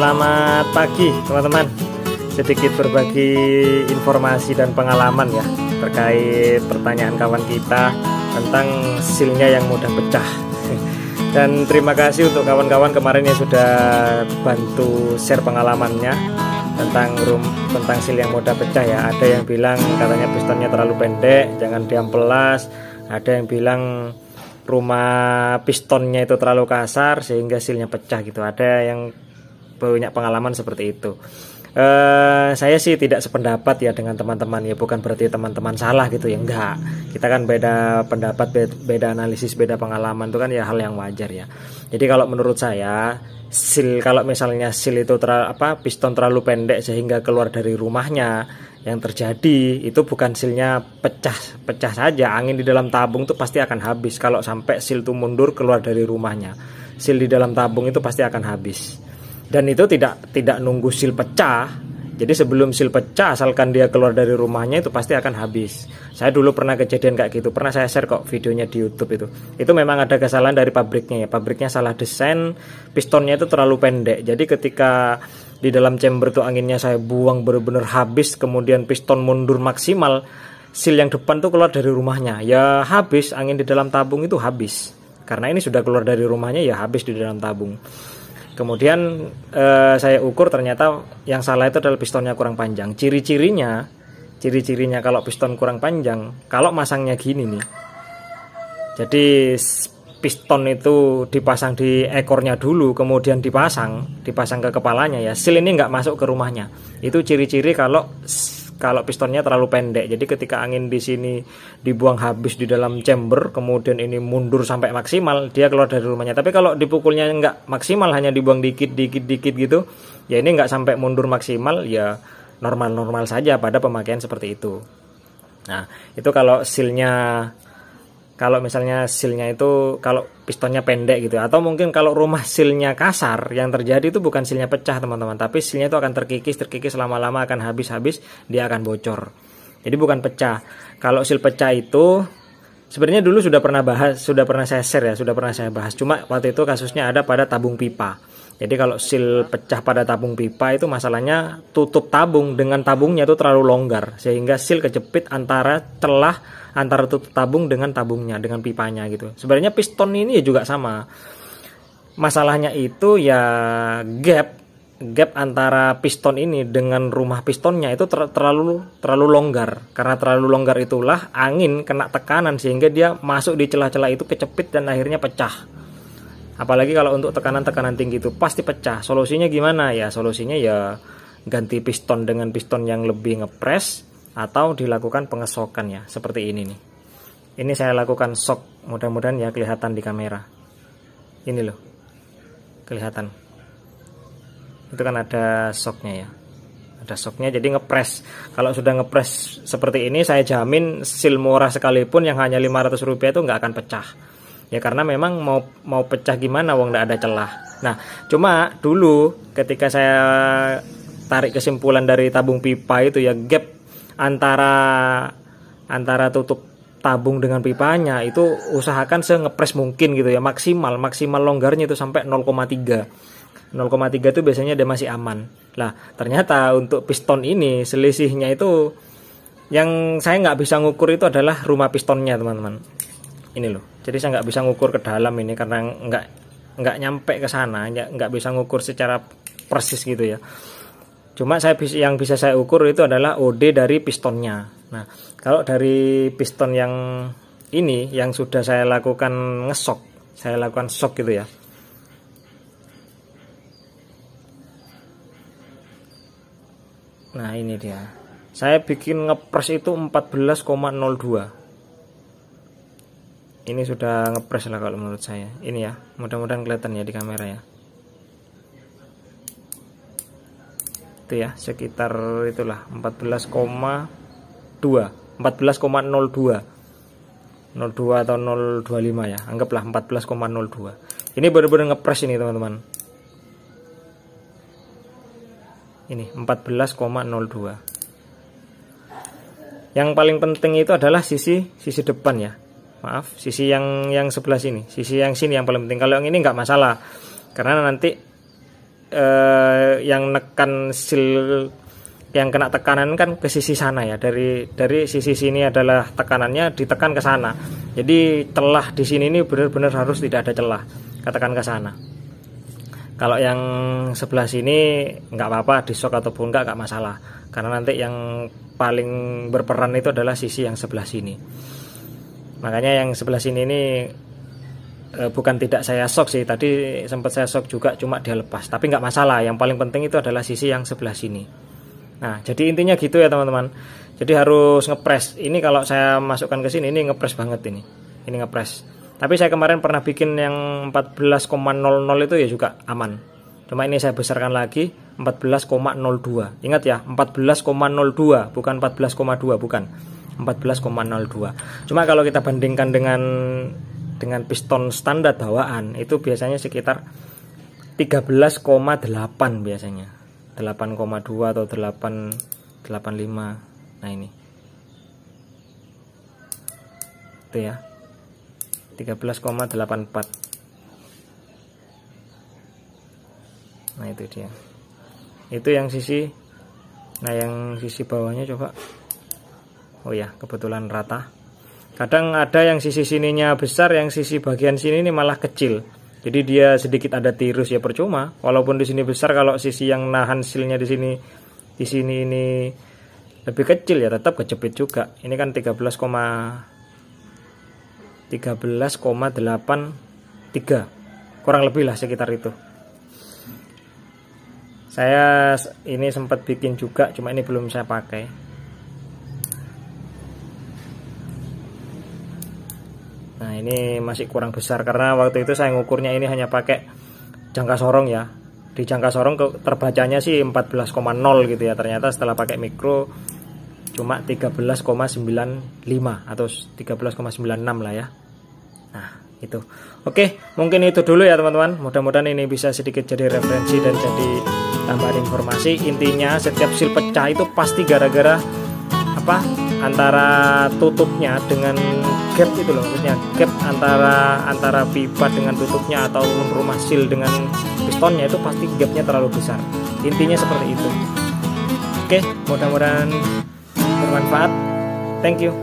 Selamat pagi teman-teman. Sedikit berbagi informasi dan pengalaman ya terkait pertanyaan kawan kita tentang silnya yang mudah pecah. Dan terima kasih untuk kawan-kawan kemarin yang sudah bantu share pengalamannya tentang sil yang mudah pecah ya. Ada yang bilang katanya pistonnya terlalu pendek, jangan diamplas. Ada yang bilang rumah pistonnya itu terlalu kasar sehingga silnya pecah gitu. Ada yang punya pengalaman seperti itu. Saya sih tidak sependapat ya dengan teman-teman ya, bukan berarti teman-teman salah gitu ya, enggak. Kita kan beda pendapat, beda analisis, beda pengalaman, itu kan ya hal yang wajar ya. Jadi kalau menurut saya kalau misalnya sil itu piston terlalu pendek sehingga keluar dari rumahnya, yang terjadi itu bukan silnya pecah saja, angin di dalam tabung itu pasti akan habis. Kalau sampai sil itu mundur keluar dari rumahnya, sil di dalam tabung itu pasti akan habis. Dan itu tidak nunggu sil pecah. Jadi sebelum sil pecah, asalkan dia keluar dari rumahnya itu pasti akan habis. Saya dulu pernah kejadian kayak gitu, pernah saya share kok videonya di YouTube itu. Itu memang ada kesalahan dari pabriknya ya. Pabriknya salah desain, pistonnya itu terlalu pendek. Jadi ketika di dalam chamber itu anginnya saya buang benar-benar habis, kemudian piston mundur maksimal, sil yang depan tuh keluar dari rumahnya. Ya habis, angin di dalam tabung itu habis. Karena ini sudah keluar dari rumahnya ya habis di dalam tabung. Kemudian saya ukur ternyata yang salah itu adalah pistonnya kurang panjang. Ciri-cirinya kalau piston kurang panjang, kalau masangnya gini nih. Jadi piston itu dipasang di ekornya dulu, kemudian dipasang ke kepalanya ya. Sil ini nggak masuk ke rumahnya. Itu ciri-ciri kalau pistonnya terlalu pendek. Jadi ketika angin di sini dibuang habis di dalam chamber, kemudian ini mundur sampai maksimal, dia keluar dari rumahnya. Tapi kalau dipukulnya nggak maksimal, hanya dibuang dikit gitu, ya ini nggak sampai mundur maksimal, ya normal-normal saja pada pemakaian seperti itu. Nah, itu kalau misalnya silnya itu kalau pistonnya pendek gitu, atau mungkin kalau rumah silnya kasar, yang terjadi itu bukan silnya pecah teman-teman, tapi silnya itu akan terkikis lama-lama akan habis, dia akan bocor. Jadi bukan pecah. Kalau sil pecah itu sebenarnya dulu sudah pernah saya share ya, sudah pernah saya bahas. Cuma waktu itu kasusnya ada pada tabung pipa. Jadi kalau sil pecah pada tabung pipa itu masalahnya tutup tabung dengan tabungnya itu terlalu longgar sehingga sil kejepit antara tutup tabung dengan tabungnya, dengan pipanya gitu. Sebenarnya piston ini ya juga sama. Masalahnya itu ya gap antara piston ini dengan rumah pistonnya itu terlalu longgar. Karena terlalu longgar itulah angin kena tekanan sehingga dia masuk di celah-celah itu, kecepit dan akhirnya pecah. Apalagi kalau untuk tekanan tinggi itu pasti pecah. Solusinya gimana? Ya solusinya ya ganti piston dengan piston yang lebih ngepres, atau dilakukan pengesokan ya, seperti ini nih. Ini saya lakukan sok, mudah-mudahan ya kelihatan di kamera. Ini loh, kelihatan. Itu kan ada soknya ya. Ada soknya, jadi ngepres. Kalau sudah ngepres seperti ini, saya jamin sil murah sekalipun yang hanya Rp500 itu nggak akan pecah. Ya karena memang mau pecah gimana, wong nggak ada celah. Nah, cuma dulu ketika saya tarik kesimpulan dari tabung pipa itu ya, gap antara tutup tabung dengan pipanya itu usahakan sengepres mungkin gitu ya, maksimal longgarnya itu sampai 0,3 itu biasanya dia masih aman. Lah ternyata untuk piston ini selisihnya itu yang saya nggak bisa ngukur itu adalah rumah pistonnya teman-teman. Ini loh, jadi saya nggak bisa ngukur ke dalam ini karena nggak nyampe ke sana, nggak bisa ngukur secara persis gitu ya. Cuma yang bisa saya ukur itu adalah OD dari pistonnya. Nah, kalau dari piston yang ini yang sudah saya lakukan shock gitu ya. Nah, ini dia. Saya bikin ngepres itu 14,02. Ini sudah ngepres lah kalau menurut saya. Ini ya, mudah-mudahan kelihatan ya di kamera ya. Itu ya, sekitar itulah 14,02 atau 025 ya, anggaplah 14,02. Ini benar-benar ngepres ini teman-teman. Ini 14,02. Yang paling penting itu adalah sisi depan ya. Maaf, sisi yang sebelah sini, sisi yang sini yang paling penting. Kalau yang ini nggak masalah, karena nanti yang nekan seal yang kena tekanan kan ke sisi sana ya, dari sisi sini adalah tekanannya ditekan ke sana. Jadi celah di sini ini benar-benar harus tidak ada celah, katakan ke sana. Kalau yang sebelah sini nggak apa-apa, di shock ataupun nggak masalah, karena nanti yang paling berperan itu adalah sisi yang sebelah sini. Makanya yang sebelah sini ini bukan tidak saya shock sih, tadi sempat saya shock juga, cuma dia lepas, tapi nggak masalah. Yang paling penting itu adalah sisi yang sebelah sini. Nah, jadi intinya gitu ya teman-teman. Jadi harus ngepres. Ini kalau saya masukkan ke sini, ini ngepres banget ini. Ini ngepres. Tapi saya kemarin pernah bikin yang 14,00 itu ya juga aman. Cuma ini saya besarkan lagi 14,02. Ingat ya, 14,02 bukan 14,2, bukan. 14,02. Cuma kalau kita bandingkan dengan piston standar bawaan itu biasanya sekitar 13,8 biasanya. 8,2 atau 8,85. Nah ini itu ya, 13,84. Nah itu dia, itu yang sisi. Nah yang sisi bawahnya coba, oh ya kebetulan rata. Kadang ada yang sisi sininya besar, yang sisi bagian sini ini malah kecil. Jadi dia sedikit ada tirus ya, percuma. Walaupun di sini besar, kalau sisi yang nahan silnya di sini ini lebih kecil ya tetap kejepit juga. Ini kan 13,83 kurang lebih lah sekitar itu. Saya ini sempat bikin juga, cuma ini belum saya pakai. Nah ini masih kurang besar karena waktu itu saya ngukurnya ini hanya pakai jangka sorong ya. Di jangka sorong terbacanya sih 14,0 gitu ya. Ternyata setelah pakai mikro cuma 13,95 atau 13,96 lah ya. Nah itu. Oke, mungkin itu dulu ya teman-teman. Mudah-mudahan ini bisa sedikit jadi referensi dan jadi tambahan informasi. Intinya setiap seal pecah itu pasti gara-gara apa? Antara tutupnya dengan gap itu loh, maksudnya gap antara pipa dengan tutupnya atau rumah seal dengan pistonnya itu pasti gapnya terlalu besar. Intinya seperti itu. Oke, mudah-mudahan bermanfaat. Thank you.